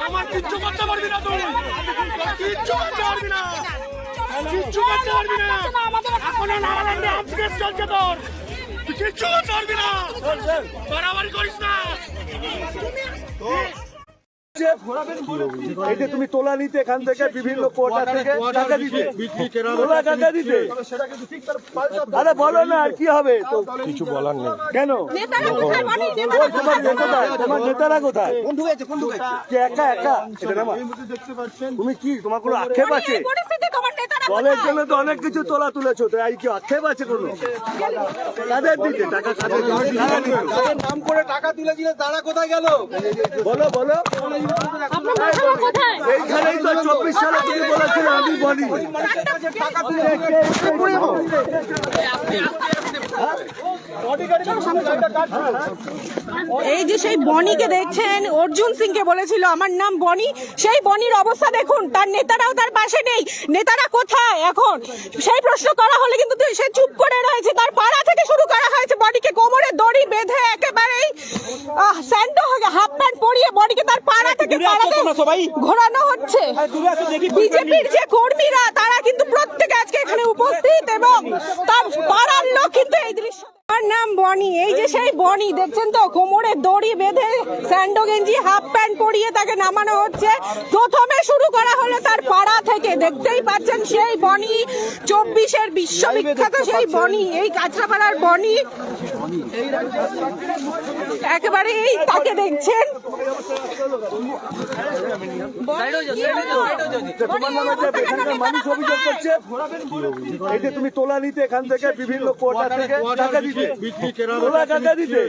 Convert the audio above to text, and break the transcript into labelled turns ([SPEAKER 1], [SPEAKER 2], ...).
[SPEAKER 1] আমার কিচ্ছু করতে পারবি না, তুই কিচ্ছু করতে পারবি না, কিচ্ছু করতে পারবি না। এখন নাগাল্যান্ডে আপডেট চলছে তোর, তুই কিচ্ছু করতে পারবি না, বাড়াবাড়ি করিস না।
[SPEAKER 2] এই যে তুমি তোলা নিতে এখান থেকে বিভিন্ন কোটা থেকে টাকা দিতে তোলা টাকা দিতে, আরে বলো না আর কি হবে, তো
[SPEAKER 3] কিছু বলার নেই।
[SPEAKER 2] কেন তোমার নেতারা কোথায়? কে একা একা এটা নামা? তুমি কি তোমার কোনো আক্ষেপ আছে? দলের জন্য তো অনেক কিছু তোলা তুলেছো, তো এই কি আক্ষেপ আছে কোনো? কাদের দিতে টাকা, কাদের
[SPEAKER 3] নাম করে টাকা তুলে দিলে তারা কোথায় গেল?
[SPEAKER 2] বলো বলো। এইখানেই তো 24 সালে তুমি বলেছিলে আমি বলি।
[SPEAKER 4] এই যে সেই বনিকে দেখছেন, অর্জুন সিংকে বলেছিল আমার নাম বনি, সেই বনির অবস্থা দেখুন, তার নেতারাও তার পাশে নেই। নেতারা কোথায় এখন সেই প্রশ্ন করা হলে কিন্তু সে চুপ করে রয়েছে। তার পাড়া থেকে শুরু করা হয়েছে, বডিকে কোমরে দড়ি বেঁধে একেবারেই স্যান্ডো হাফ প্যান্ট পরিয়ে বডিকে তার পাড়া থেকে ঘোরানো হচ্ছে। বিজেপির যে কর্মীরা তারা কিন্তু প্রত্যেকে আজকে এখানে উপস্থিত এবং তার পাড়ার লোক কিন্তু এই দৃশ্য। আমার নাম বনি, এই যে সেই বনি দেখছেন তো, কোমরে দড়ি বেঁধে স্যান্ডো গেঞ্জি হাফ প্যান্ট পরিয়ে তাকে নামানো হচ্ছে। প্রথমে শুরু করা হলো তার পাড়া থেকে, দেখতেই পাচ্ছেন সেই বনি 24-এর বিশ্ববিখ্যাত সেই বনি, এই কাঁচরাপাড়ার বনি একেবারে এই তাকে দেখছেন।
[SPEAKER 2] তোমার নামে যে এখানকার মানুষ অভিযোগ করছে, এই যে তুমি তোলা নিতে এখান থেকে বিভিন্ন কোটা থেকে টাকা দিতে তোলা টাকা দিতে